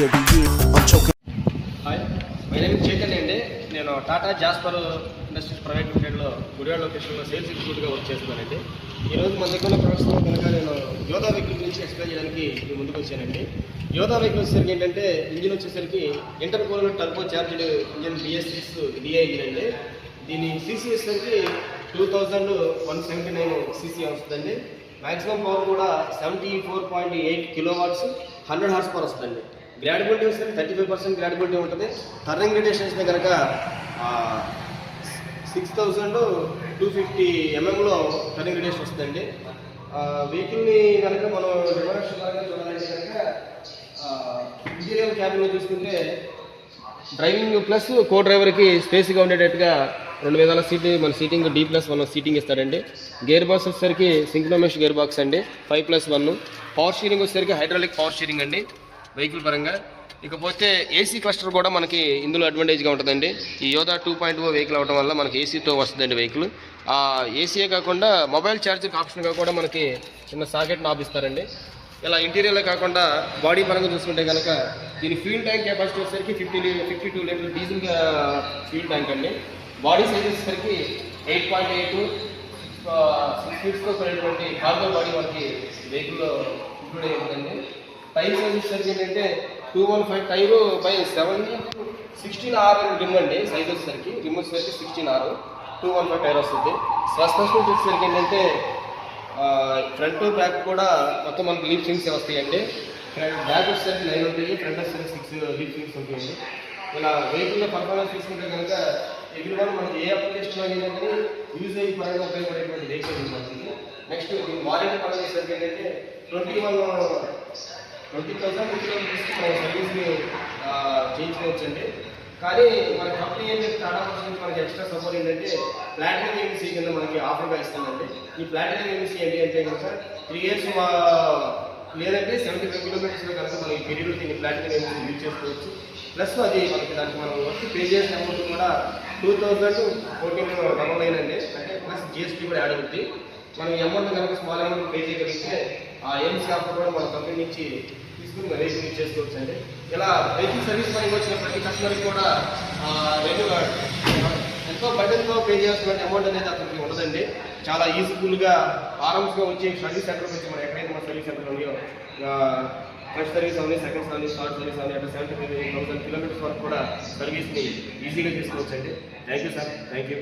every year. I'm choking. Hi, my name Chaitanya అండి. నేను Tata Jasper industries private లిమిటెడ్లో గుడివాడ లొకేషన్లో సేల్స్ ఎగ్జిక్యూటివ్గా వర్క్ చేస్తున్నానండి. ఈరోజు మన దగ్గర ఉన్న ప్రొడక్ట్స్లో కనుక నేను యోధా వెహికల్ గురించి ఎక్స్ప్లెయిన్ చేయడానికి మీ ముందుకు వచ్చానండి. యోధా వెహికల్ వచ్చేసరికి ఏంటంటే ఇంజిన్ వచ్చేసరికి inter cooler turbo charged engine BS6 DI engine అండి. దీని సీసీ వచ్చేసరికి 2179 cc వస్తుందండి. మ్యాక్సిమం పవర్ కూడా 74.8 kW 100 horse పవర్ వస్తుందండి. గ్రాడ్యుబిలిటీ వస్తే 35% గ్రాడ్యుబిలిటీ ఉంటుంది. టర్నింగ్ రేడియేషన్స్ కనుక 6250 mm టర్నింగ్ రేడియేషన్ వస్తుందండి. వెహికల్ని కనుక మనం రివర్షన్ చూడాలంటే కనుక ఇంటీరియర్ క్యాబిన్లో చూసుకుంటే డ్రైవింగ్ ప్లస్ కో డ్రైవర్కి స్పేస్గా ఉండేటట్టుగా 2 విధాల మన సీటింగ్ D+1 సీటింగ్ ఇస్తారండి. గేర్ బాక్స్ వచ్చేసరికి సింక్రోనస్ గేర్ బాక్స్ అండి 5+1. పవర్ స్టీరింగ్ వచ్చేసరికి హైడ్రాలిక్ పవర్ స్టీరింగ్ అండి వెహికల్ పరంగా. ఇకపోతే ఏసీ క్లస్టర్ కూడా మనకి ఇందులో అడ్వాంటేజ్గా ఉంటుందండి. ఈ యోధా 2.0 వెహికల్ అవడం వల్ల మనకి ఏసీతో వస్తుందండి వెహికల్. ఆ ఏసీయే కాకుండా మొబైల్ ఛార్జింగ్ ఆప్షన్గా కూడా మనకి చిన్న సాకెట్ నాబ్ ఇస్తారండి. ఇలా ఇంటీరియర్లో కాకుండా బాడీ పరంగా చూసుకుంటే కనుక దీని ఫ్యూల్ ట్యాంక్ కెపాసిటీ వచ్చేసరికి 52 లీటర్ డీజిల్ ఫ్యూల్ ట్యాంక్ అండి. బాడీ సైజ్ వచ్చేసరికి 8.8 6 ఫీట్స్తో కూడినటువంటి కార్గో బాడీ మనకి వెహికల్లో ఇంక్లూడ్ అయి ఉంటుందండి. టైర్ సైజ్ వచ్చేసరికి ఏంటంటే 215 టైరు బై 16R రిమ్ అండి. సైజ్ వచ్చేసరికి రిమ్ వచ్చేసరికి 16R 215 టైర్ వస్తుంది. సస్పెన్షన్ వచ్చేసరికి ఏంటంటే ఫ్రంట్ బ్యాక్ కూడా మొత్తం మనకి లీప్ స్ప్రింగ్స్ వస్తాయండి. బ్యాక్ వచ్చేసరికి 9 ఉంటాయి, ఫ్రంట్ వచ్చేసరికి 6 లీప్ స్ప్రింగ్స్ ఉంటాయండి. ఇలా వెహికల్లో పర్ఫార్మెన్స్ తీసుకుంటే కనుక ఎవ్రీ వన్ మనకి ఏ అప్లికేషన్లో ఏంటంటే యూజేజ్ పరంగా ఉపయోగపడేటువంటి వెహికల్ ఉంది మనకి. నెక్స్ట్ దీని వారంటీ పరంగా వచ్చేసరికి ఏంటంటే 20,000 తీసుకుని మన సర్వీస్ని చేయించుకోవచ్చండి. కానీ మన కంపెనీ ఏంటంటే టాటా మోటార్స్ మనకి ఎక్స్ట్రా సపోర్ట్ ఏంటంటే ప్లాటినం ఎంసీ కింద మనకి ఆఫర్గా ఇస్తుందండి. ఈ ప్లాటినం ఎంసీ ఏంటి అంటే కనుక 3 years లేదంటే 75 kilometers కనుక మనకి పీరియడ్ దీన్ని ప్లాటినం ఎంసీ యూజ్ చేసుకోవచ్చు. ప్లస్ అది మనకి దానికి మనం వచ్చి పే చేసిన అమౌంట్ కూడా 2014 అండి. అంటే ప్లస్ GST కూడా యాడ్ అవుతుంది. మనం ఈ అమౌంట్ కనుక స్మాల్ అమౌంట్ పే చేయగలిగితే ఆ ఎంసీ ఆఫర్ కూడా మన కంపెనీ నుంచి తీసుకుని వెహికల్ యూజ్ చేసుకోవచ్చు అండి. ఇలా వెహికల్ సర్వీస్ పనికి వచ్చిన ప్రతి కస్టమర్కి కూడా ఎంతో బడ్జెట్తో పే చేయాల్సిన అమౌంట్ అనేది అతనికి ఉండదండి. చాలా ఈజీఫుల్గా ఆరామ్స్గా వచ్చి సర్వీస్ సెంటర్కి వచ్చి మనం ఎక్కడైతే మన సర్వీస్ సెంటర్ ఉన్నాయో ఫస్ట్ సర్వీస్ అవన్నీ, సెకండ్ సర్వీస్, థర్డ్ సర్వీస్ అవన్నీ అట్లా 75,000 kilometers వరకు కూడా సర్వీస్ని ఈజీగా చేసుకోవచ్చు అండి. Thank you sir, thank you.